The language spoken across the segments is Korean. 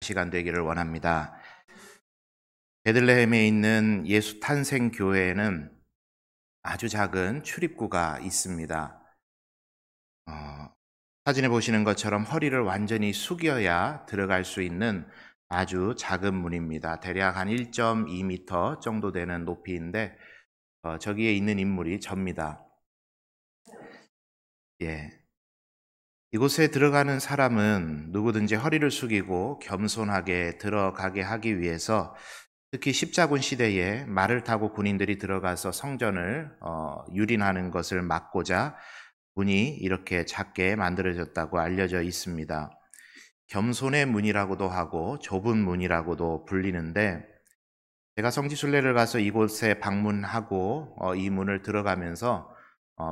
시간 되기를 원합니다. 베들레헴에 있는 예수 탄생 교회에는 아주 작은 출입구가 있습니다. 사진에 보시는 것처럼 허리를 완전히 숙여야 들어갈 수 있는 아주 작은 문입니다. 대략 한 1.2m 정도 되는 높이인데 저기에 있는 인물이 접니다. 이곳에 들어가는 사람은 누구든지 허리를 숙이고 겸손하게 들어가게 하기 위해서 특히 십자군 시대에 말을 타고 군인들이 들어가서 성전을 유린하는 것을 막고자 문이 이렇게 작게 만들어졌다고 알려져 있습니다. 겸손의 문이라고도 하고 좁은 문이라고도 불리는데 제가 성지순례를 가서 이곳에 방문하고 이 문을 들어가면서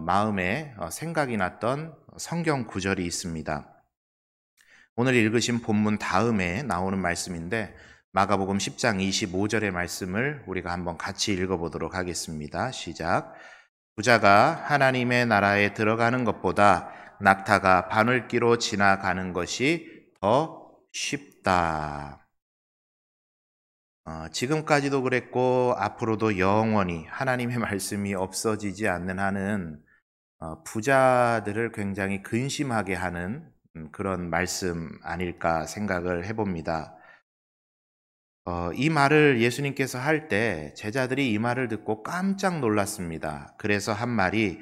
마음에 생각이 났던 성경 구절이 있습니다. 오늘 읽으신 본문 다음에 나오는 말씀인데 마가복음 10장 25절의 말씀을 우리가 한번 같이 읽어보도록 하겠습니다. 시작. 부자가 하나님의 나라에 들어가는 것보다 낙타가 바늘기로 지나가는 것이 더 쉽다. 지금까지도 그랬고 앞으로도 영원히 하나님의 말씀이 없어지지 않는 한은 부자들을 굉장히 근심하게 하는 그런 말씀 아닐까 생각을 해봅니다. 이 말을 예수님께서 할 때 제자들이 이 말을 듣고 깜짝 놀랐습니다. 그래서 한 말이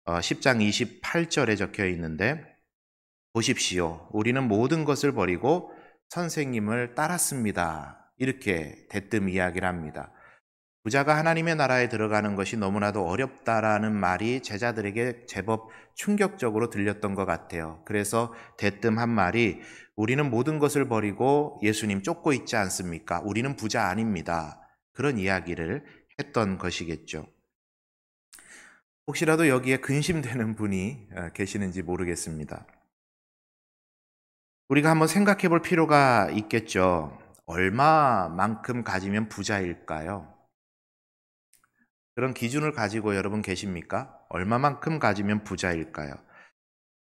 10장 28절에 적혀 있는데 보십시오. 우리는 모든 것을 버리고 선생님을 따랐습니다. 이렇게 대뜸 이야기를 합니다. 부자가 하나님의 나라에 들어가는 것이 너무나도 어렵다라는 말이 제자들에게 제법 충격적으로 들렸던 것 같아요. 그래서 대뜸 한 말이 우리는 모든 것을 버리고 예수님 쫓고 있지 않습니까? 우리는 부자 아닙니다. 그런 이야기를 했던 것이겠죠. 혹시라도 여기에 근심되는 분이 계시는지 모르겠습니다. 우리가 한번 생각해 볼 필요가 있겠죠. 얼마만큼 가지면 부자일까요? 그런 기준을 가지고 여러분 계십니까? 얼마만큼 가지면 부자일까요?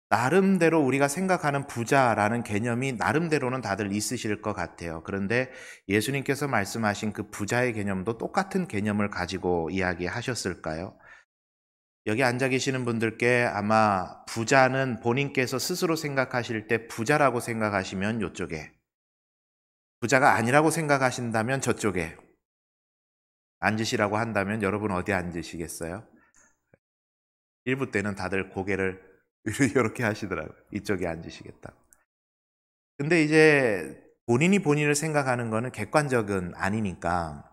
나름대로 우리가 생각하는 부자라는 개념이 나름대로는 다들 있으실 것 같아요. 그런데 예수님께서 말씀하신 그 부자의 개념도 똑같은 개념을 가지고 이야기하셨을까요? 여기 앉아 계시는 분들께 아마 부자는 본인께서 스스로 생각하실 때 부자라고 생각하시면 이쪽에, 부자가 아니라고 생각하신다면 저쪽에 앉으시라고 한다면 여러분 어디 앉으시겠어요? 일부 때는 다들 고개를 이렇게 하시더라고요. 이쪽에 앉으시겠다고. 근데 이제 본인이 본인을 생각하는 거는 객관적은 아니니까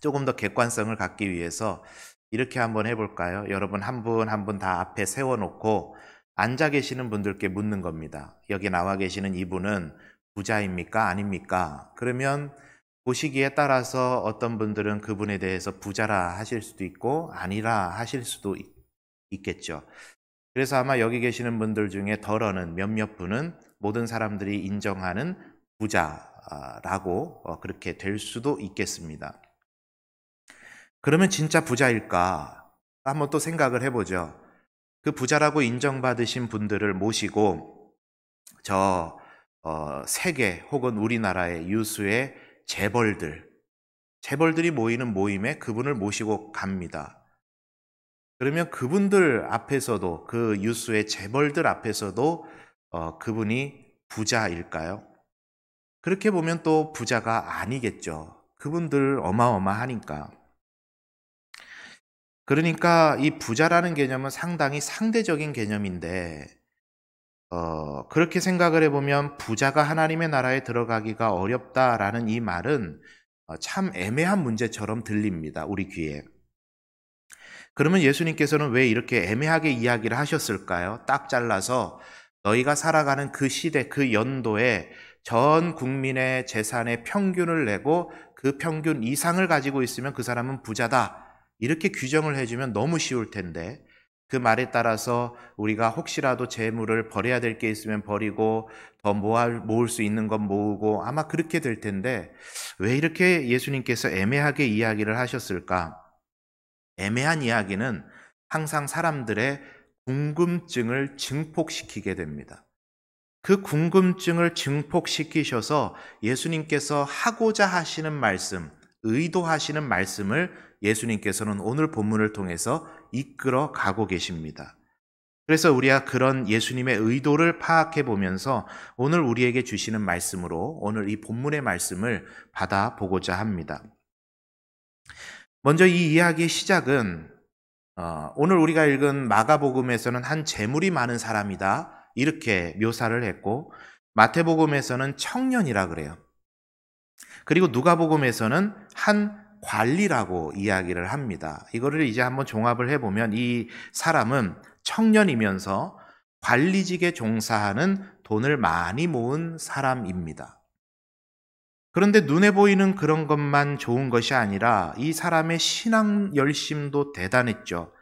조금 더 객관성을 갖기 위해서 이렇게 한번 해볼까요? 여러분 한 분 한 분 다 앞에 세워놓고 앉아 계시는 분들께 묻는 겁니다. 여기 나와 계시는 이분은 부자입니까? 아닙니까? 그러면 보시기에 따라서 어떤 분들은 그분에 대해서 부자라 하실 수도 있고 아니라 하실 수도 있겠죠. 그래서 아마 여기 계시는 분들 중에 덜어는 몇몇 분은 모든 사람들이 인정하는 부자라고 그렇게 될 수도 있겠습니다. 그러면 진짜 부자일까? 한번 또 생각을 해보죠. 그 부자라고 인정받으신 분들을 모시고 저 세계 혹은 우리나라의 유수의 재벌들이 모이는 모임에 그분을 모시고 갑니다. 그러면 그분들 앞에서도 그 유수의 재벌들 앞에서도 그분이 부자일까요? 그렇게 보면 또 부자가 아니겠죠. 그분들 어마어마하니까. 그러니까 이 부자라는 개념은 상당히 상대적인 개념인데 그렇게 생각을 해보면 부자가 하나님의 나라에 들어가기가 어렵다라는 이 말은 참 애매한 문제처럼 들립니다. 우리 귀에. 그러면 예수님께서는 왜 이렇게 애매하게 이야기를 하셨을까요? 딱 잘라서 너희가 살아가는 그 시대, 그 연도에 전 국민의 재산의 평균을 내고 그 평균 이상을 가지고 있으면 그 사람은 부자다. 이렇게 규정을 해주면 너무 쉬울 텐데 그 말에 따라서 우리가 혹시라도 재물을 버려야 될 게 있으면 버리고 더 모을 수 있는 건 모으고 아마 그렇게 될 텐데 왜 이렇게 예수님께서 애매하게 이야기를 하셨을까? 애매한 이야기는 항상 사람들의 궁금증을 증폭시키게 됩니다. 그 궁금증을 증폭시키셔서 예수님께서 하고자 하시는 말씀, 의도하시는 말씀을 예수님께서는 오늘 본문을 통해서 이끌어 가고 계십니다. 그래서 우리가 그런 예수님의 의도를 파악해 보면서 오늘 우리에게 주시는 말씀으로 오늘 이 본문의 말씀을 받아보고자 합니다. 먼저 이 이야기의 시작은 오늘 우리가 읽은 마가복음에서는 한 재물이 많은 사람이다 이렇게 묘사를 했고, 마태복음에서는 청년이라 그래요. 그리고 누가복음에서는 한 관리라고 이야기를 합니다. 이거를 이제 한번 종합을 해보면 이 사람은 청년이면서 관리직에 종사하는 돈을 많이 모은 사람입니다. 그런데 눈에 보이는 그런 것만 좋은 것이 아니라 이 사람의 신앙 열심도 대단했죠.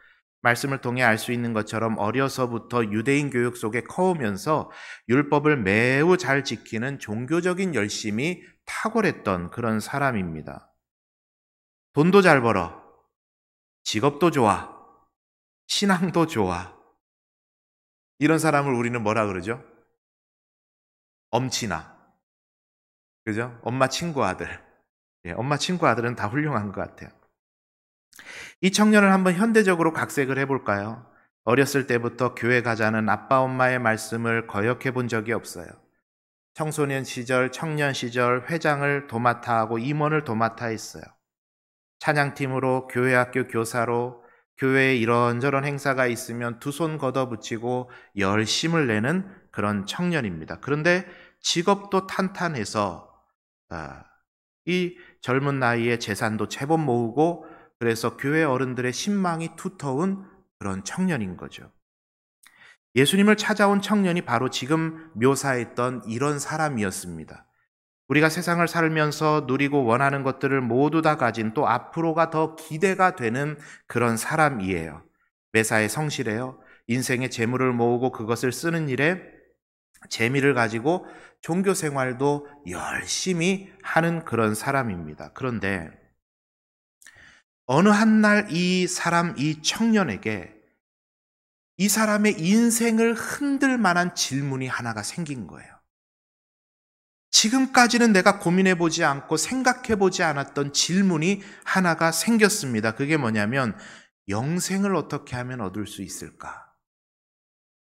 말씀을 통해 알 수 있는 것처럼 어려서부터 유대인 교육 속에 커오면서 율법을 매우 잘 지키는 종교적인 열심이 탁월했던 그런 사람입니다. 돈도 잘 벌어, 직업도 좋아, 신앙도 좋아. 이런 사람을 우리는 뭐라 그러죠? 엄친아. 그죠? 엄마 친구 아들. 엄마 친구 아들은 다 훌륭한 것 같아요. 이 청년을 한번 현대적으로 각색을 해볼까요? 어렸을 때부터 교회 가자는 아빠 엄마의 말씀을 거역해 본 적이 없어요. 청소년 시절, 청년 시절 회장을 도맡아 하고 임원을 도맡아 했어요. 찬양팀으로 교회 학교 교사로 교회에 이런저런 행사가 있으면 두 손 걷어붙이고 열심을 내는 그런 청년입니다. 그런데 직업도 탄탄해서 이 젊은 나이에 재산도 제법 모으고, 그래서 교회 어른들의 신망이 두터운 그런 청년인 거죠. 예수님을 찾아온 청년이 바로 지금 묘사했던 이런 사람이었습니다. 우리가 세상을 살면서 누리고 원하는 것들을 모두 다 가진, 또 앞으로가 더 기대가 되는 그런 사람이에요. 매사에 성실해요. 인생의 재물을 모으고 그것을 쓰는 일에 재미를 가지고 종교 생활도 열심히 하는 그런 사람입니다. 그런데 어느 한 날 이 청년에게 이 사람의 인생을 흔들 만한 질문이 하나가 생긴 거예요. 지금까지는 내가 고민해보지 않고 생각해보지 않았던 질문이 하나가 생겼습니다. 그게 뭐냐면, 영생을 어떻게 하면 얻을 수 있을까?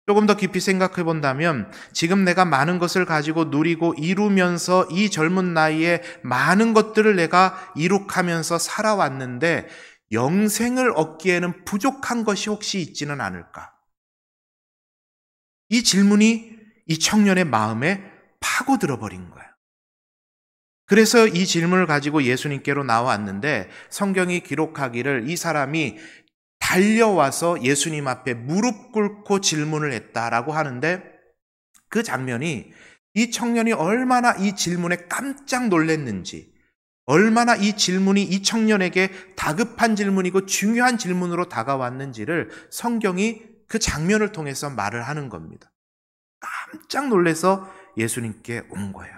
조금 더 깊이 생각해 본다면, 지금 내가 많은 것을 가지고 누리고 이루면서 이 젊은 나이에 많은 것들을 내가 이룩하면서 살아왔는데 영생을 얻기에는 부족한 것이 혹시 있지는 않을까? 이 질문이 이 청년의 마음에 파고들어 버린 거예요. 그래서 이 질문을 가지고 예수님께로 나왔는데, 성경이 기록하기를 이 사람이 달려와서 예수님 앞에 무릎 꿇고 질문을 했다라고 하는데, 그 장면이 이 청년이 얼마나 이 질문에 깜짝 놀랐는지, 얼마나 이 질문이 이 청년에게 다급한 질문이고 중요한 질문으로 다가왔는지를 성경이 그 장면을 통해서 말을 하는 겁니다. 깜짝 놀라서 예수님께 온 거예요.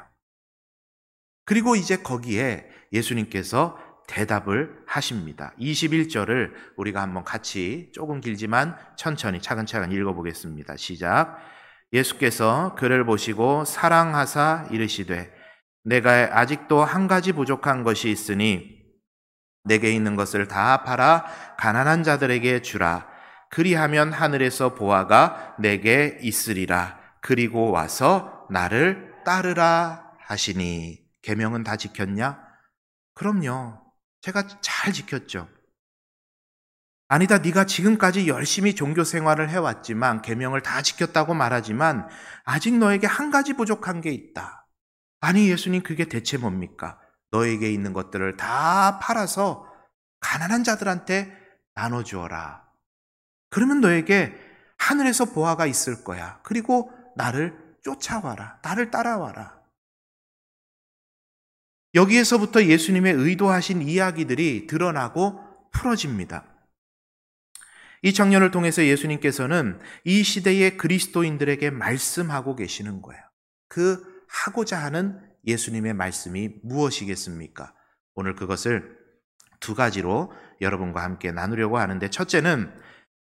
그리고 이제 거기에 예수님께서 대답을 하십니다. 21절을 우리가 한번 같이 조금 길지만 천천히 차근차근 읽어보겠습니다. 시작. 예수께서 그를 보시고 사랑하사 이르시되 내가 아직도 한 가지 부족한 것이 있으니 내게 있는 것을 다 팔아 가난한 자들에게 주라. 그리하면 하늘에서 보화가 내게 있으리라. 그리고 와서 나를 따르라 하시니. 계명은 다 지켰냐? 그럼요. 제가 잘 지켰죠. 아니다, 네가 지금까지 열심히 종교 생활을 해왔지만 계명을 다 지켰다고 말하지만 아직 너에게 한 가지 부족한 게 있다. 아니 예수님, 그게 대체 뭡니까? 너에게 있는 것들을 다 팔아서 가난한 자들한테 나눠주어라. 그러면 너에게 하늘에서 보화가 있을 거야. 그리고 나를 쫓아와라. 나를 따라와라. 여기에서부터 예수님의 의도하신 이야기들이 드러나고 풀어집니다. 이 청년을 통해서 예수님께서는 이 시대의 그리스도인들에게 말씀하고 계시는 거예요. 그 하고자 하는 예수님의 말씀이 무엇이겠습니까? 오늘 그것을 두 가지로 여러분과 함께 나누려고 하는데, 첫째는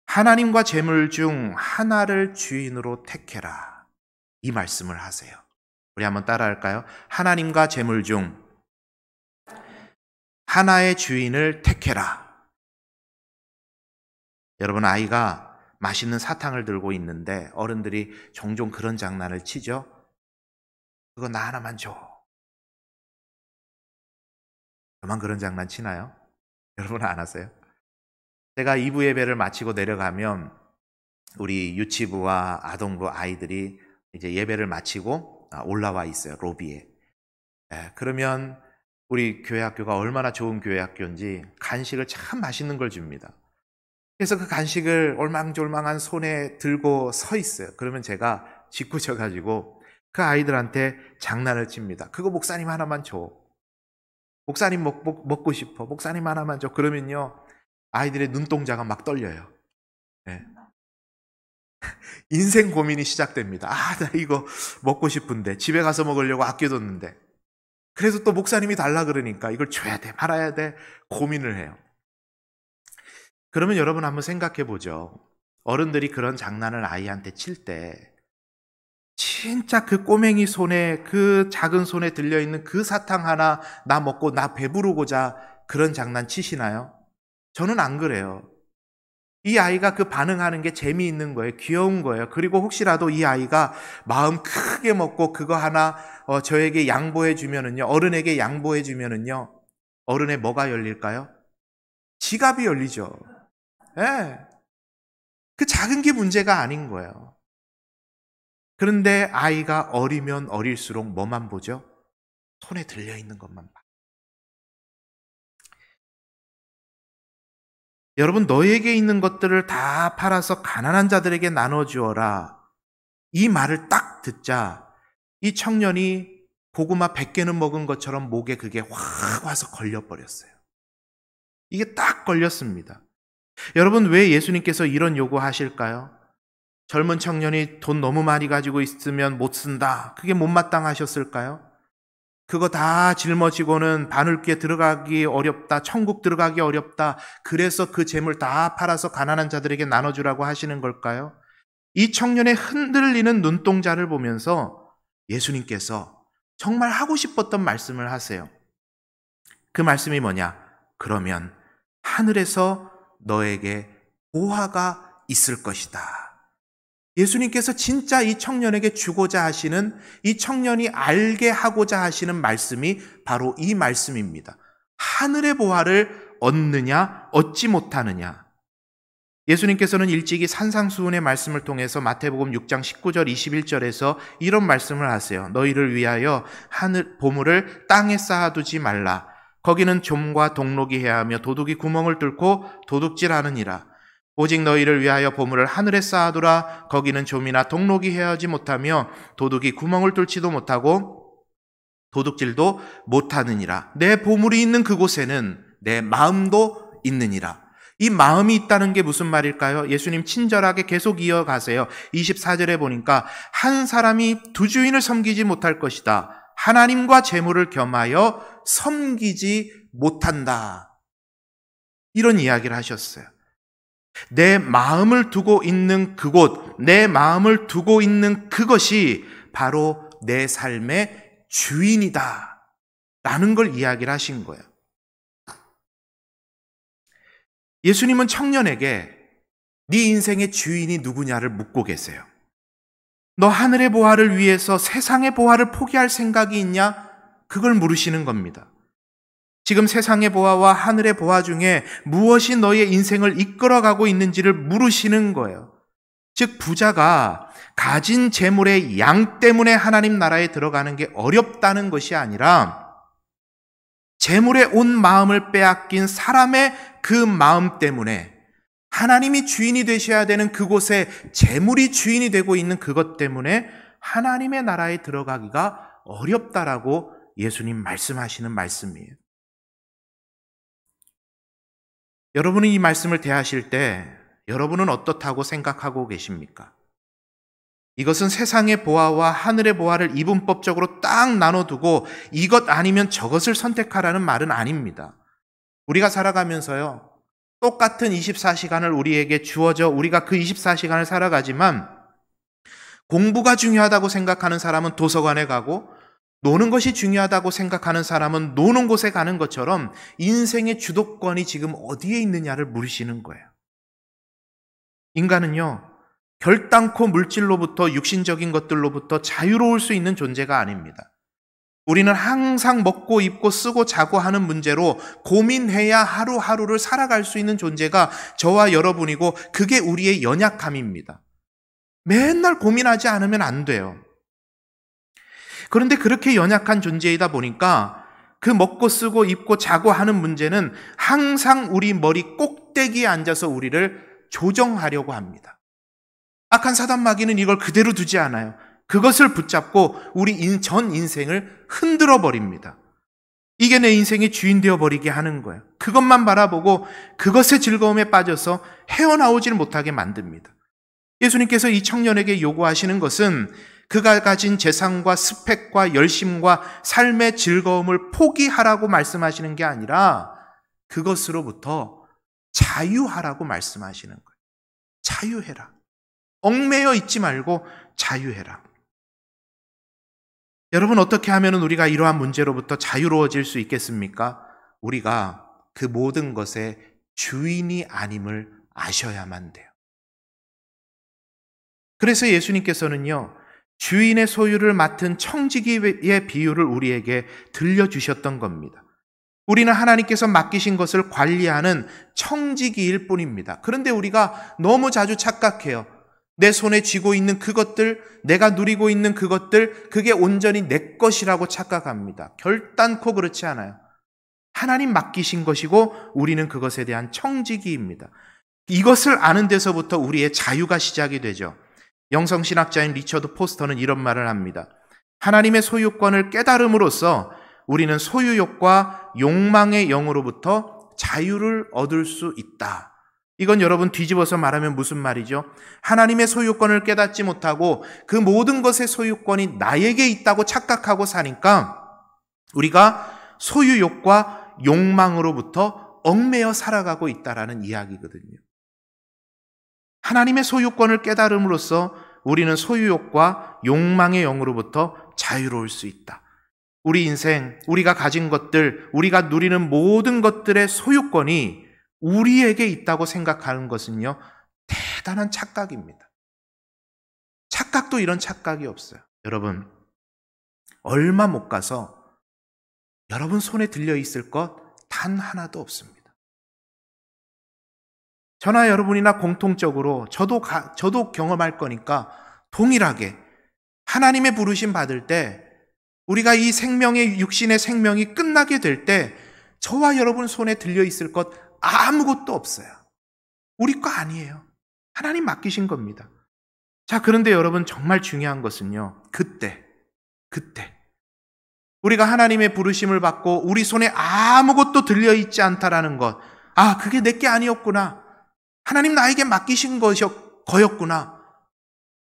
하나님과 재물 중 하나를 주인으로 택해라. 이 말씀을 하세요. 우리 한번 따라할까요? 하나님과 재물 중 하나의 주인을 택해라. 여러분, 아이가 맛있는 사탕을 들고 있는데 어른들이 종종 그런 장난을 치죠. 그거 나 하나만 줘. 저만 그런 장난 치나요? 여러분 안 하세요? 제가 2부 예배를 마치고 내려가면 우리 유치부와 아동부 아이들이 이제 예배를 마치고 올라와 있어요. 로비에. 그러면 우리 교회 학교가 얼마나 좋은 교회 학교인지 간식을 참 맛있는 걸 줍니다. 그래서 그 간식을 올망졸망한 손에 들고 서 있어요. 그러면 제가 짓궂어가지고 그 아이들한테 장난을 칩니다. 그거 목사님 하나만 줘. 목사님 먹고 싶어. 목사님 하나만 줘. 그러면요, 아이들의 눈동자가 막 떨려요. 네. 인생 고민이 시작됩니다. 나 이거 먹고 싶은데 집에 가서 먹으려고 아껴뒀는데 그래서 또 목사님이 달라 그러니까 이걸 줘야 돼 말아야 돼 고민을 해요. 그러면 여러분 한번 생각해 보죠. 어른들이 그런 장난을 아이한테 칠 때 진짜 그 꼬맹이 손에, 그 작은 손에 들려있는 그 사탕 하나 나 먹고 나 배부르고자 그런 장난 치시나요? 저는 안 그래요. 이 아이가 그 반응하는 게 재미있는 거예요. 귀여운 거예요. 그리고 혹시라도 이 아이가 마음 크게 먹고 그거 하나 저에게 양보해 주면은요, 어른에게 양보해 주면은요, 어른의 뭐가 열릴까요? 지갑이 열리죠. 예. 그 작은 게 문제가 아닌 거예요. 그런데 아이가 어리면 어릴수록 뭐만 보죠? 손에 들려있는 것만 봐. 여러분, 너에게 있는 것들을 다 팔아서 가난한 자들에게 나눠주어라. 이 말을 딱 듣자 이 청년이 고구마 100개는 먹은 것처럼 목에 그게 확 와서 걸려버렸어요. 이게 딱 걸렸습니다. 여러분, 왜 예수님께서 이런 요구하실까요? 젊은 청년이 돈 너무 많이 가지고 있으면 못 쓴다. 그게 못마땅하셨을까요? 그거 다 짊어지고는 바늘귀에 들어가기 어렵다. 천국 들어가기 어렵다. 그래서 그 재물 다 팔아서 가난한 자들에게 나눠주라고 하시는 걸까요? 이 청년의 흔들리는 눈동자를 보면서 예수님께서 정말 하고 싶었던 말씀을 하세요. 그 말씀이 뭐냐? 그러면 하늘에서 너에게 보화가 있을 것이다. 예수님께서 진짜 이 청년에게 주고자 하시는, 이 청년이 알게 하고자 하시는 말씀이 바로 이 말씀입니다. 하늘의 보화를 얻느냐 얻지 못하느냐. 예수님께서는 일찍이 산상수훈의 말씀을 통해서 마태복음 6장 19절 21절에서 이런 말씀을 하세요. 너희를 위하여 하늘 보물을 땅에 쌓아두지 말라. 거기는 좀과 동록이 해하며 도둑이 구멍을 뚫고 도둑질하느니라. 오직 너희를 위하여 보물을 하늘에 쌓아두라. 거기는 좀이나 동록이 해하지 못하며 도둑이 구멍을 뚫지도 못하고 도둑질도 못하느니라. 내 보물이 있는 그곳에는 내 마음도 있느니라. 이 마음이 있다는 게 무슨 말일까요? 예수님 친절하게 계속 이어가세요. 24절에 보니까 한 사람이 두 주인을 섬기지 못할 것이다. 하나님과 재물을 겸하여 섬기지 못한다. 이런 이야기를 하셨어요. 내 마음을 두고 있는 그곳, 내 마음을 두고 있는 그것이 바로 내 삶의 주인이다 라는 걸 이야기를 하신 거예요. 예수님은 청년에게 네 인생의 주인이 누구냐를 묻고 계세요. 너 하늘의 보화를 위해서 세상의 보화를 포기할 생각이 있냐? 그걸 물으시는 겁니다. 지금 세상의 보화와 하늘의 보화 중에 무엇이 너의 인생을 이끌어가고 있는지를 물으시는 거예요. 즉 부자가 가진 재물의 양 때문에 하나님 나라에 들어가는 게 어렵다는 것이 아니라 재물에 온 마음을 빼앗긴 사람의 그 마음 때문에 하나님이 주인이 되셔야 되는 그곳에 재물이 주인이 되고 있는 그것 때문에 하나님의 나라에 들어가기가 어렵다라고 예수님 말씀하시는 말씀이에요. 여러분은 이 말씀을 대하실 때 여러분은 어떻다고 생각하고 계십니까? 이것은 세상의 보화와 하늘의 보화를 이분법적으로 딱 나눠두고 이것 아니면 저것을 선택하라는 말은 아닙니다. 우리가 살아가면서요, 똑같은 24시간을 우리에게 주어져 우리가 그 24시간을 살아가지만 공부가 중요하다고 생각하는 사람은 도서관에 가고 노는 것이 중요하다고 생각하는 사람은 노는 곳에 가는 것처럼 인생의 주도권이 지금 어디에 있느냐를 물으시는 거예요. 인간은요, 결단코 물질로부터 육신적인 것들로부터 자유로울 수 있는 존재가 아닙니다. 우리는 항상 먹고 입고 쓰고 자고 하는 문제로 고민해야 하루하루를 살아갈 수 있는 존재가 저와 여러분이고 그게 우리의 연약함입니다. 맨날 고민하지 않으면 안 돼요. 그런데 그렇게 연약한 존재이다 보니까 그 먹고 쓰고 입고 자고 하는 문제는 항상 우리 머리 꼭대기에 앉아서 우리를 조정하려고 합니다. 악한 사단 마귀는 이걸 그대로 두지 않아요. 그것을 붙잡고 우리 전 인생을 흔들어 버립니다. 이게 내 인생의 주인 되어버리게 하는 거예요. 그것만 바라보고 그것의 즐거움에 빠져서 헤어나오질 못하게 만듭니다. 예수님께서 이 청년에게 요구하시는 것은 그가 가진 재산과 스펙과 열심과 삶의 즐거움을 포기하라고 말씀하시는 게 아니라 그것으로부터 자유하라고 말씀하시는 거예요. 자유해라. 얽매여 있지 말고 자유해라. 여러분, 어떻게 하면 우리가 이러한 문제로부터 자유로워질 수 있겠습니까? 우리가 그 모든 것의 주인이 아님을 아셔야만 돼요. 그래서 예수님께서는요, 주인의 소유를 맡은 청지기의 비유를 우리에게 들려주셨던 겁니다. 우리는 하나님께서 맡기신 것을 관리하는 청지기일 뿐입니다. 그런데 우리가 너무 자주 착각해요. 내 손에 쥐고 있는 그것들, 내가 누리고 있는 그것들, 그게 온전히 내 것이라고 착각합니다. 결단코 그렇지 않아요. 하나님 맡기신 것이고 우리는 그것에 대한 청지기입니다. 이것을 아는 데서부터 우리의 자유가 시작이 되죠. 영성신학자인 리처드 포스터는 이런 말을 합니다. 하나님의 소유권을 깨달음으로써 우리는 소유욕과 욕망의 영으로부터 자유를 얻을 수 있다. 이건 여러분 뒤집어서 말하면 무슨 말이죠? 하나님의 소유권을 깨닫지 못하고 그 모든 것의 소유권이 나에게 있다고 착각하고 사니까 우리가 소유욕과 욕망으로부터 얽매여 살아가고 있다라는 이야기거든요. 하나님의 소유권을 깨달음으로써 우리는 소유욕과 욕망의 영으로부터 자유로울 수 있다. 우리 인생, 우리가 가진 것들, 우리가 누리는 모든 것들의 소유권이 우리에게 있다고 생각하는 것은요, 대단한 착각입니다. 착각도 이런 착각이 없어요. 여러분, 얼마 못 가서 여러분 손에 들려있을 것 단 하나도 없습니다. 저나 여러분이나 공통적으로 저도 경험할 거니까 동일하게 하나님의 부르심 받을 때 우리가 이 생명의 육신의 생명이 끝나게 될 때 저와 여러분 손에 들려있을 것 아무것도 없어요. 우리 거 아니에요. 하나님 맡기신 겁니다. 자, 그런데 여러분 정말 중요한 것은요. 그때 우리가 하나님의 부르심을 받고 우리 손에 아무것도 들려있지 않다라는 것. 아, 그게 내게 아니었구나. 하나님 나에게 맡기신 거였구나.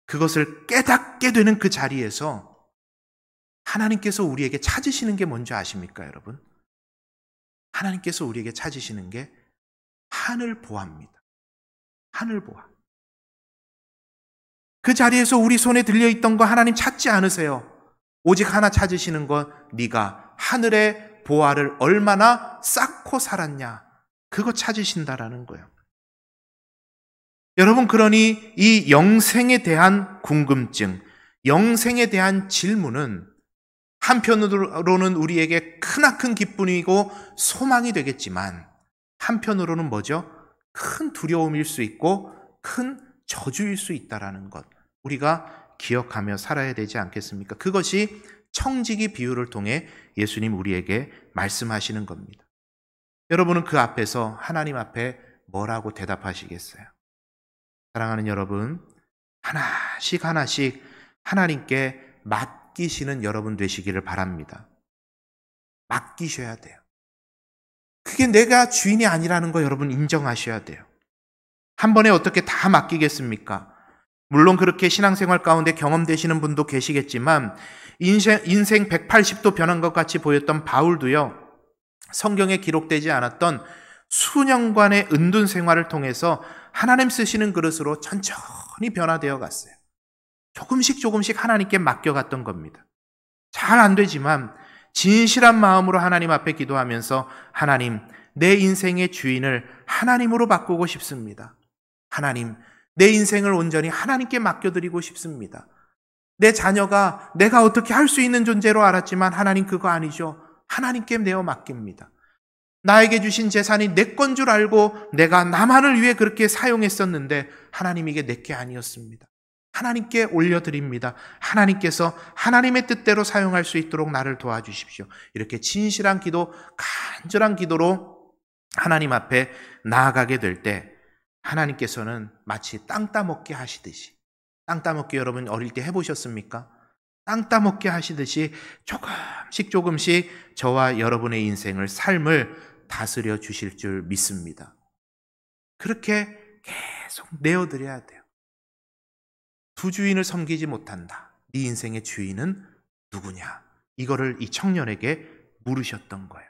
그것을 깨닫게 되는 그 자리에서 하나님께서 우리에게 찾으시는 게 뭔지 아십니까, 여러분? 하나님께서 우리에게 찾으시는 게 하늘 보화입니다. 하늘 보화. 그 자리에서 우리 손에 들려있던 거 하나님 찾지 않으세요. 오직 하나 찾으시는 건 네가 하늘의 보화를 얼마나 쌓고 살았냐. 그거 찾으신다라는 거예요. 여러분, 그러니 이 영생에 대한 궁금증, 영생에 대한 질문은 한편으로는 우리에게 크나큰 기쁨이고 소망이 되겠지만 한편으로는 뭐죠? 큰 두려움일 수 있고 큰 저주일 수 있다는 것, 우리가 기억하며 살아야 되지 않겠습니까? 그것이 청지기 비유를 통해 예수님 우리에게 말씀하시는 겁니다. 여러분은 그 앞에서 하나님 앞에 뭐라고 대답하시겠어요? 사랑하는 여러분, 하나씩 하나님께 맡기시는 여러분 되시기를 바랍니다. 맡기셔야 돼요. 그게 내가 주인이 아니라는 거 여러분 인정하셔야 돼요. 한 번에 어떻게 다 맡기겠습니까? 물론 그렇게 신앙생활 가운데 경험되시는 분도 계시겠지만 인생 180도 변한 것 같이 보였던 바울도요, 성경에 기록되지 않았던 수년간의 은둔 생활을 통해서 하나님 쓰시는 그릇으로 천천히 변화되어 갔어요. 조금씩 조금씩 하나님께 맡겨갔던 겁니다. 잘 안 되지만 진실한 마음으로 하나님 앞에 기도하면서 하나님, 내 인생의 주인을 하나님으로 바꾸고 싶습니다. 하나님, 내 인생을 온전히 하나님께 맡겨드리고 싶습니다. 내 자녀가 내가 어떻게 할 수 있는 존재로 알았지만 하나님 그거 아니죠. 하나님께 내어 맡깁니다. 나에게 주신 재산이 내 건 줄 알고 내가 나만을 위해 그렇게 사용했었는데 하나님 이게 내 게 아니었습니다. 하나님께 올려드립니다. 하나님께서 하나님의 뜻대로 사용할 수 있도록 나를 도와주십시오. 이렇게 진실한 기도, 간절한 기도로 하나님 앞에 나아가게 될 때 하나님께서는 마치 땅 따먹게 하시듯이, 땅 따먹기 여러분 어릴 때 해보셨습니까? 땅 따먹게 하시듯이 조금씩 조금씩 저와 여러분의 인생을, 삶을 다스려 주실 줄 믿습니다. 그렇게 계속 내어드려야 돼요. 두 주인을 섬기지 못한다. 네 인생의 주인은 누구냐? 이거를 이 청년에게 물으셨던 거예요.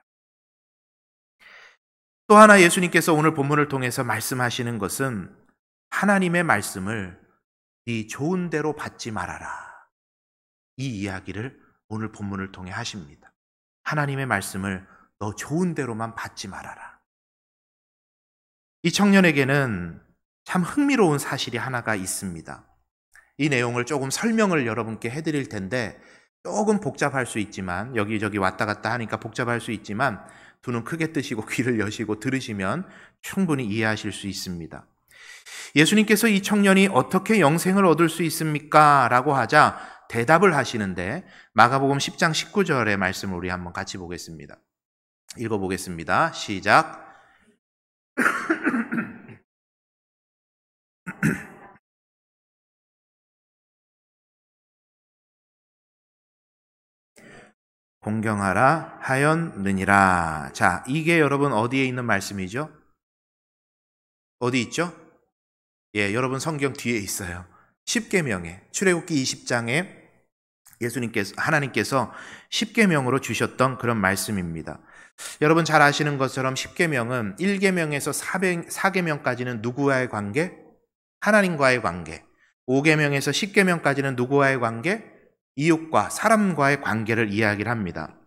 또 하나 예수님께서 오늘 본문을 통해서 말씀하시는 것은 하나님의 말씀을 네 좋은 대로 받지 말아라. 이 이야기를 오늘 본문을 통해 하십니다. 하나님의 말씀을 너 좋은 대로만 받지 말아라. 이 청년에게는 참 흥미로운 사실이 하나가 있습니다. 이 내용을 조금 설명을 여러분께 해드릴 텐데 조금 복잡할 수 있지만, 여기저기 왔다 갔다 하니까 복잡할 수 있지만 두 눈 크게 뜨시고 귀를 여시고 들으시면 충분히 이해하실 수 있습니다. 예수님께서 이 청년이 어떻게 영생을 얻을 수 있습니까? 라고 하자 대답을 하시는데 마가복음 10장 19절의 말씀을 우리 한번 같이 보겠습니다. 읽어보겠습니다. 시작. 공경하라 하였느니라. 자, 이게 여러분 어디에 있는 말씀이죠? 어디 있죠? 예, 여러분 성경 뒤에 있어요. 십계명에, 출애굽기 20장에 하나님께서 십계명으로 주셨던 그런 말씀입니다. 여러분 잘 아시는 것처럼 십계명은 1계명에서 4계명까지는 누구와의 관계? 하나님과의 관계. 5계명에서 10계명까지는 누구와의 관계? 이웃과 사람과의 관계를 이야기를 합니다.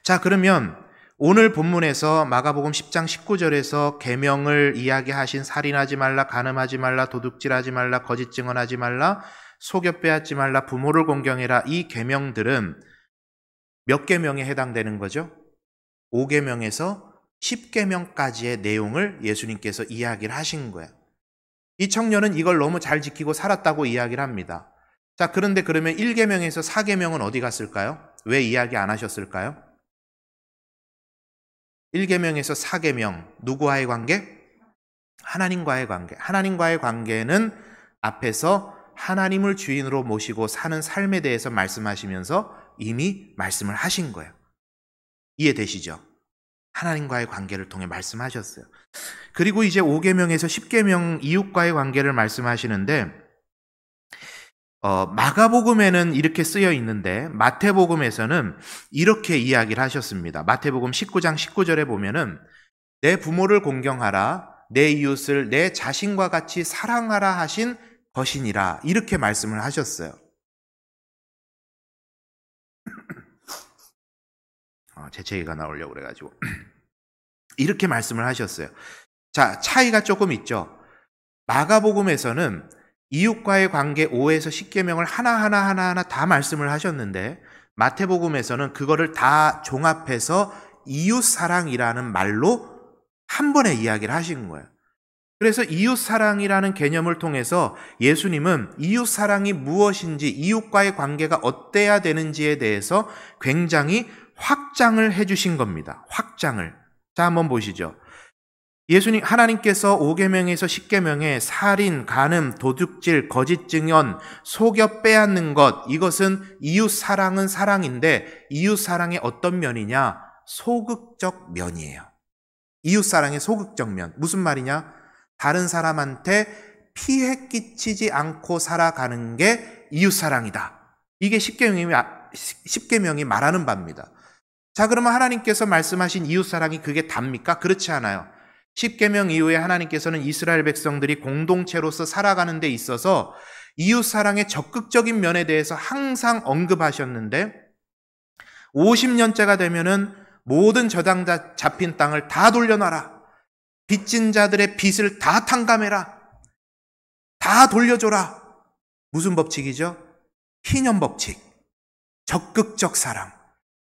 자, 그러면 오늘 본문에서 마가복음 10장 19절에서 계명을 이야기하신 살인하지 말라, 간음하지 말라, 도둑질하지 말라, 거짓 증언하지 말라, 속여 빼앗지 말라, 부모를 공경해라, 이 계명들은 몇 계명에 해당되는 거죠? 5계명에서 10계명까지의 내용을 예수님께서 이야기를 하신 거예요. 이 청년은 이걸 너무 잘 지키고 살았다고 이야기를 합니다. 자, 그런데 그러면 1계명에서 4계명은 어디 갔을까요? 왜 이야기 안 하셨을까요? 1계명에서 4계명, 누구와의 관계? 하나님과의 관계. 하나님과의 관계는 앞에서 하나님을 주인으로 모시고 사는 삶에 대해서 말씀하시면서 이미 말씀을 하신 거예요. 이해되시죠? 하나님과의 관계를 통해 말씀하셨어요. 그리고 이제 5계명에서 10계명 이웃과의 관계를 말씀하시는데 마가복음에는 이렇게 쓰여 있는데 마태복음에서는 이렇게 이야기를 하셨습니다. 마태복음 19장 19절에 보면은 내 부모를 공경하라, 내 이웃을 내 자신과 같이 사랑하라 하신 것이니라, 이렇게 말씀을 하셨어요. 재채기가 나오려고 그래가지고 이렇게 말씀을 하셨어요. 자, 차이가 조금 있죠. 마가복음에서는 이웃과의 관계 5에서 10계명을 하나하나 다 말씀을 하셨는데 마태복음에서는 그거를 다 종합해서 이웃사랑이라는 말로 한 번에 이야기를 하신 거예요. 그래서 이웃사랑이라는 개념을 통해서 예수님은 이웃사랑이 무엇인지, 이웃과의 관계가 어때야 되는지에 대해서 굉장히 확장을 해주신 겁니다. 확장을. 자, 한번 보시죠. 예수님, 하나님께서 5계명에서 10계명에 살인, 간음, 도둑질, 거짓 증언, 속여 빼앗는 것, 이것은 이웃 사랑은 사랑인데 이웃 사랑의 어떤 면이냐? 소극적 면이에요. 이웃 사랑의 소극적 면. 무슨 말이냐? 다른 사람한테 피해 끼치지 않고 살아가는 게 이웃 사랑이다. 이게 10계명이 말하는 바입니다. 자, 그러면 하나님께서 말씀하신 이웃 사랑이 그게 답니까? 그렇지 않아요. 10계명 이후에 하나님께서는 이스라엘 백성들이 공동체로서 살아가는 데 있어서 이웃사랑의 적극적인 면에 대해서 항상 언급하셨는데 50년째가 되면은 모든 저당자 잡힌 땅을 다 돌려놔라. 빚진 자들의 빚을 다 탕감해라. 다 돌려줘라. 무슨 법칙이죠? 희년 법칙. 적극적 사랑.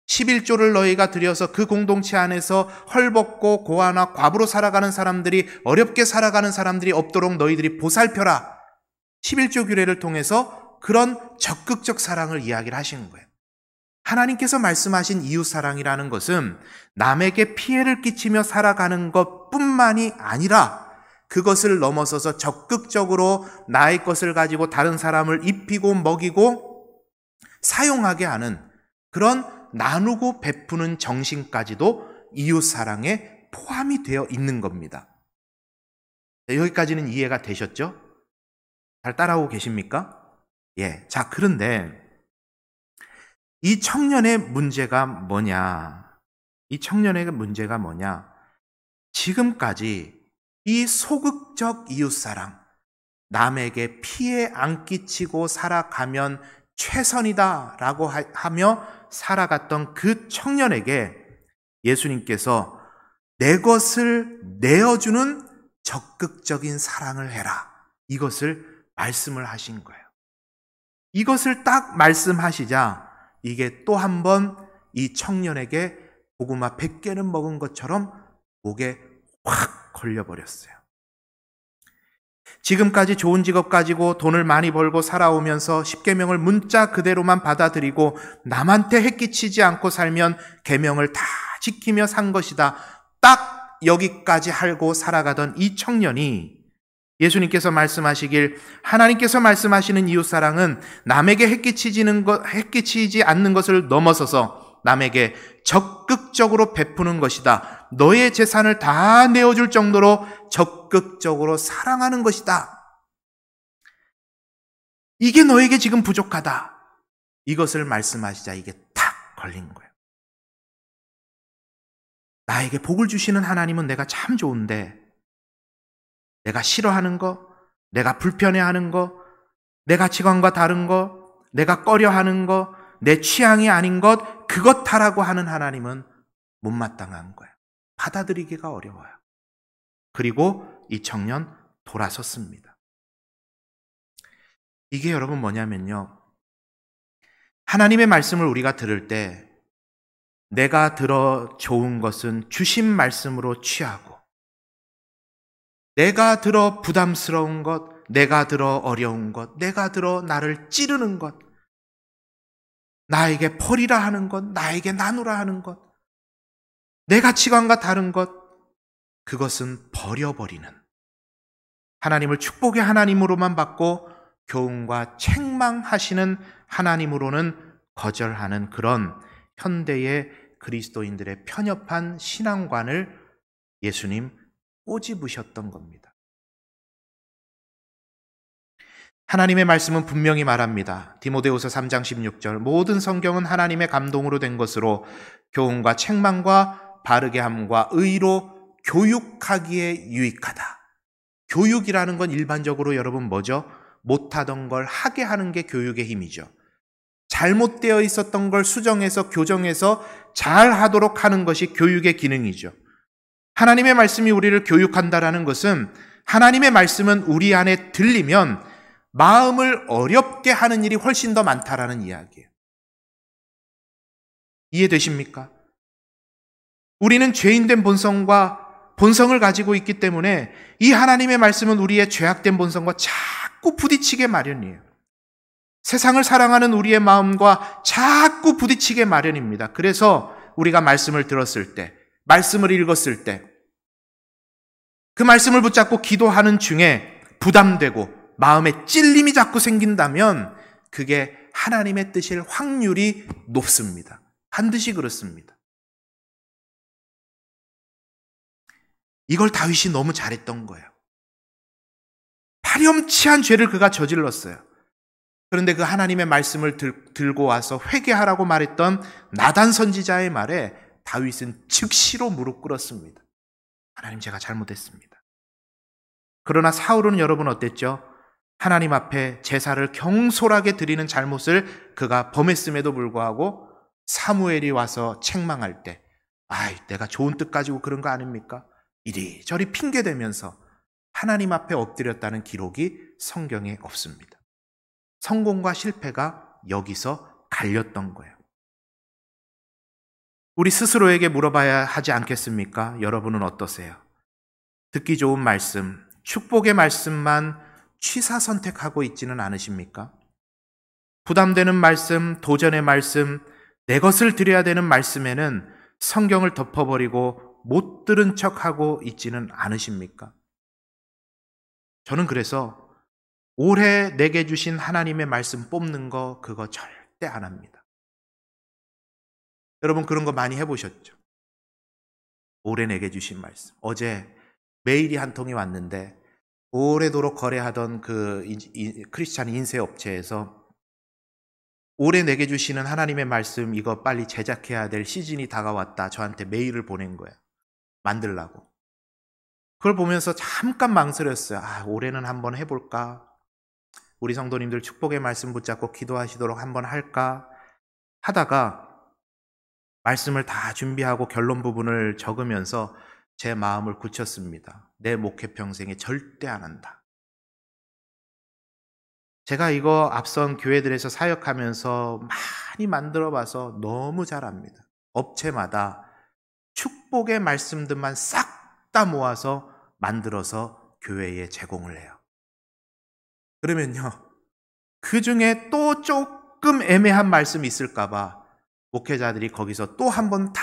11조를 너희가 들여서 그 공동체 안에서 헐벗고 고아나 과부로 살아가는 사람들이, 어렵게 살아가는 사람들이 없도록 너희들이 보살펴라. 11조 규례를 통해서 그런 적극적 사랑을 이야기를 하시는 거예요. 하나님께서 말씀하신 이웃사랑이라는 것은 남에게 피해를 끼치며 살아가는 것뿐만이 아니라 그것을 넘어서서 적극적으로 나의 것을 가지고 다른 사람을 입히고 먹이고 사용하게 하는 그런 나누고 베푸는 정신까지도 이웃사랑에 포함이 되어 있는 겁니다. 여기까지는 이해가 되셨죠? 잘 따라오고 계십니까? 예. 자, 그런데 이 청년의 문제가 뭐냐? 이 청년의 문제가 뭐냐? 지금까지 이 소극적 이웃사랑, 남에게 피해 안 끼치고 살아가면 최선이다라고 하며 살아갔던 그 청년에게 예수님께서 내 것을 내어주는 적극적인 사랑을 해라. 이것을 말씀을 하신 거예요. 이것을 딱 말씀하시자 이게 또 한 번 이 청년에게 고구마 100개는 먹은 것처럼 목에 확 걸려버렸어요. 지금까지 좋은 직업 가지고 돈을 많이 벌고 살아오면서 십계명을 문자 그대로만 받아들이고 남한테 해끼치지 않고 살면 계명을 다 지키며 산 것이다. 딱 여기까지 하고 살아가던 이 청년이 예수님께서 말씀하시길 하나님께서 말씀하시는 이웃사랑은 남에게 해끼치지 않는 것을 넘어서서 남에게 적극적으로 베푸는 것이다. 너의 재산을 다 내어줄 정도로 적극적으로 사랑하는 것이다. 이게 너에게 지금 부족하다. 이것을 말씀하시자 이게 탁 걸린 거예요. 나에게 복을 주시는 하나님은 내가 참 좋은데 내가 싫어하는 거, 내가 불편해하는 거, 내 가치관과 다른 거, 내가 꺼려하는 거, 내 취향이 아닌 것, 그것 하라고 하는 하나님은 못마땅한 거예요. 받아들이기가 어려워요. 그리고 이 청년 돌아섰습니다. 이게 여러분 뭐냐면요. 하나님의 말씀을 우리가 들을 때 내가 들어 좋은 것은 주신 말씀으로 취하고 내가 들어 부담스러운 것, 내가 들어 어려운 것, 내가 들어 나를 찌르는 것, 나에게 버리라 하는 것, 나에게 나누라 하는 것, 내 가치관과 다른 것, 그것은 버려버리는 하나님을 축복의 하나님으로만 받고 교훈과 책망하시는 하나님으로는 거절하는 그런 현대의 그리스도인들의 편협한 신앙관을 예수님 꼬집으셨던 겁니다. 하나님의 말씀은 분명히 말합니다. 디모데후서 3장 16절 모든 성경은 하나님의 감동으로 된 것으로 교훈과 책망과 바르게 함과 의로 교육하기에 유익하다. 교육이라는 건 일반적으로 여러분 뭐죠? 못하던 걸 하게 하는 게 교육의 힘이죠. 잘못되어 있었던 걸 수정해서 교정해서 잘 하도록 하는 것이 교육의 기능이죠. 하나님의 말씀이 우리를 교육한다라는 것은 하나님의 말씀은 우리 안에 들리면 마음을 어렵게 하는 일이 훨씬 더 많다라는 이야기예요. 이해되십니까? 우리는 죄인된 본성을 가지고 있기 때문에 이 하나님의 말씀은 우리의 죄악된 본성과 자꾸 부딪히게 마련이에요. 세상을 사랑하는 우리의 마음과 자꾸 부딪히게 마련입니다. 그래서 우리가 말씀을 들었을 때, 말씀을 읽었을 때, 그 말씀을 붙잡고 기도하는 중에 부담되고 마음에 찔림이 자꾸 생긴다면 그게 하나님의 뜻일 확률이 높습니다. 반드시 그렇습니다. 이걸 다윗이 너무 잘했던 거예요. 파렴치한 죄를 그가 저질렀어요. 그런데 그 하나님의 말씀을 들고 와서 회개하라고 말했던 나단 선지자의 말에 다윗은 즉시로 무릎 꿇었습니다. 하나님, 제가 잘못했습니다. 그러나 사울은 여러분 어땠죠? 하나님 앞에 제사를 경솔하게 드리는 잘못을 그가 범했음에도 불구하고 사무엘이 와서 책망할 때, 아이, 내가 좋은 뜻 가지고 그런 거 아닙니까? 이리저리 핑계대면서 하나님 앞에 엎드렸다는 기록이 성경에 없습니다. 성공과 실패가 여기서 갈렸던 거예요. 우리 스스로에게 물어봐야 하지 않겠습니까? 여러분은 어떠세요? 듣기 좋은 말씀, 축복의 말씀만 취사 선택하고 있지는 않으십니까? 부담되는 말씀, 도전의 말씀, 내 것을 드려야 되는 말씀에는 성경을 덮어버리고 못 들은 척하고 있지는 않으십니까? 저는 그래서 올해 내게 주신 하나님의 말씀 뽑는 거 그거 절대 안 합니다. 여러분 그런 거 많이 해보셨죠? 올해 내게 주신 말씀. 어제 메일이 한 통이 왔는데 오래도록 거래하던 그 크리스찬 인쇄 업체에서 올해 내게 주시는 하나님의 말씀 이거 빨리 제작해야 될 시즌이 다가왔다. 저한테 메일을 보낸 거예요. 만들라고. 그걸 보면서 잠깐 망설였어요. 올해는 한번 해볼까? 우리 성도님들 축복의 말씀 붙잡고 기도하시도록 한번 할까? 하다가 말씀을 다 준비하고 결론 부분을 적으면서 제 마음을 굳혔습니다. 내 목회 평생에 절대 안 한다. 제가 이거 앞선 교회들에서 사역하면서 많이 만들어 봐서 너무 잘 압니다. 업체마다 축복의 말씀들만 싹 다 모아서 만들어서 교회에 제공을 해요. 그러면요, 그 중에 또 조금 애매한 말씀이 있을까봐 목회자들이 거기서 또 한 번 다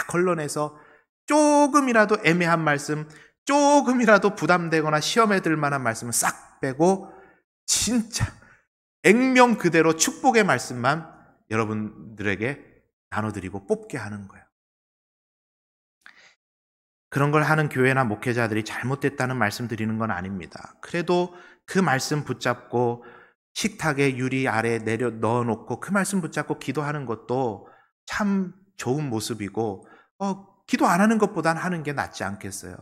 걸러내서 조금이라도 애매한 말씀, 조금이라도 부담되거나 시험에 들 만한 말씀을 싹 빼고 진짜 액면 그대로 축복의 말씀만 여러분들에게 나눠드리고 뽑게 하는 거예요. 그런 걸 하는 교회나 목회자들이 잘못됐다는 말씀 드리는 건 아닙니다. 그래도 그 말씀 붙잡고 식탁에 유리 아래 내려 넣어놓고 그 말씀 붙잡고 기도하는 것도 참 좋은 모습이고 기도 안 하는 것보단 하는 게 낫지 않겠어요?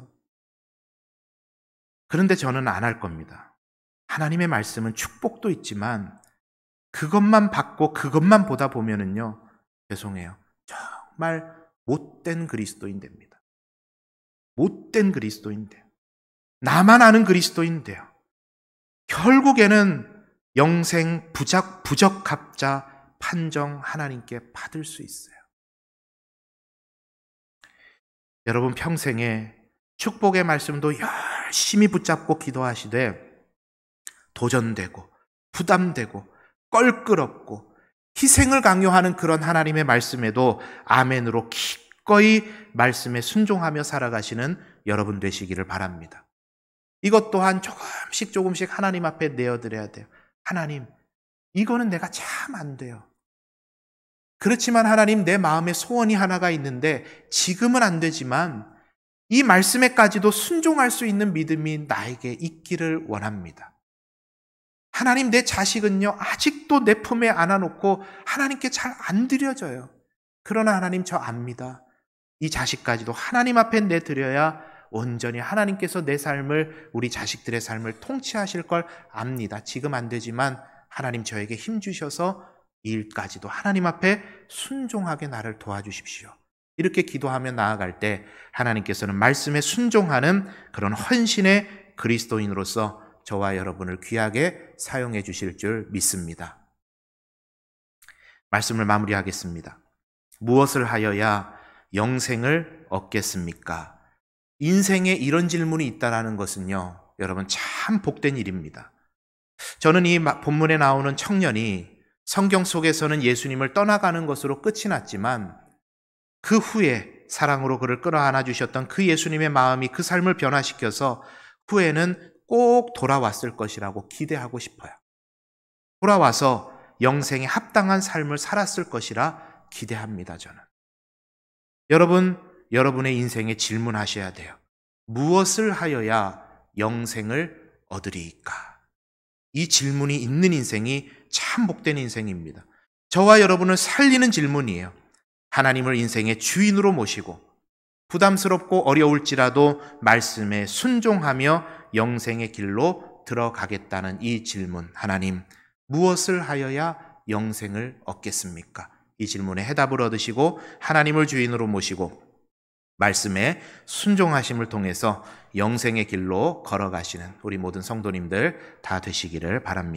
그런데 저는 안 할 겁니다. 하나님의 말씀은 축복도 있지만 그것만 받고 그것만 보다 보면은요, 죄송해요, 정말 못된 그리스도인 됩니다. 못된 그리스도인데요. 나만 아는 그리스도인데요. 결국에는 영생 부적합자 판정 하나님께 받을 수 있어요. 여러분 평생에 축복의 말씀도 열심히 붙잡고 기도하시되 도전되고 부담되고 껄끄럽고 희생을 강요하는 그런 하나님의 말씀에도 아멘으로 기꺼이 말씀에 순종하며 살아가시는 여러분 되시기를 바랍니다. 이것 또한 조금씩 하나님 앞에 내어드려야 돼요. 하나님, 이거는 내가 참 안 돼요. 그렇지만 하나님, 내 마음에 소원이 하나가 있는데 지금은 안 되지만 이 말씀에까지도 순종할 수 있는 믿음이 나에게 있기를 원합니다. 하나님, 내 자식은요 아직도 내 품에 안아놓고 하나님께 잘 안 드려져요. 그러나 하나님, 저 압니다. 이 자식까지도 하나님 앞에 내드려야 온전히 하나님께서 내 삶을, 우리 자식들의 삶을 통치하실 걸 압니다. 지금 안 되지만 하나님, 저에게 힘 주셔서 이 일까지도 하나님 앞에 순종하게 나를 도와주십시오. 이렇게 기도하며 나아갈 때 하나님께서는 말씀에 순종하는 그런 헌신의 그리스도인으로서 저와 여러분을 귀하게 사용해 주실 줄 믿습니다. 말씀을 마무리하겠습니다. 무엇을 하여야 영생을 얻겠습니까? 인생에 이런 질문이 있다는 것은요, 여러분 참 복된 일입니다. 저는 이 본문에 나오는 청년이 성경 속에서는 예수님을 떠나가는 것으로 끝이 났지만 그 후에 사랑으로 그를 끌어안아 주셨던 그 예수님의 마음이 그 삶을 변화시켜서 후에는 꼭 돌아왔을 것이라고 기대하고 싶어요. 돌아와서 영생에 합당한 삶을 살았을 것이라 기대합니다, 저는. 여러분, 여러분의 인생에 질문하셔야 돼요. 무엇을 하여야 영생을 얻으리이까? 이 질문이 있는 인생이 참 복된 인생입니다. 저와 여러분을 살리는 질문이에요. 하나님을 인생의 주인으로 모시고 부담스럽고 어려울지라도 말씀에 순종하며 영생의 길로 길로 들어가겠다는 이 질문, 하나님, 무엇을 하여야 영생을 얻겠습니까? 이 질문에 해답을 얻으시고 하나님을 주인으로 모시고 말씀에 순종하심을 통해서 영생의 길로 걸어가시는 우리 모든 성도님들 다 되시기를 바랍니다.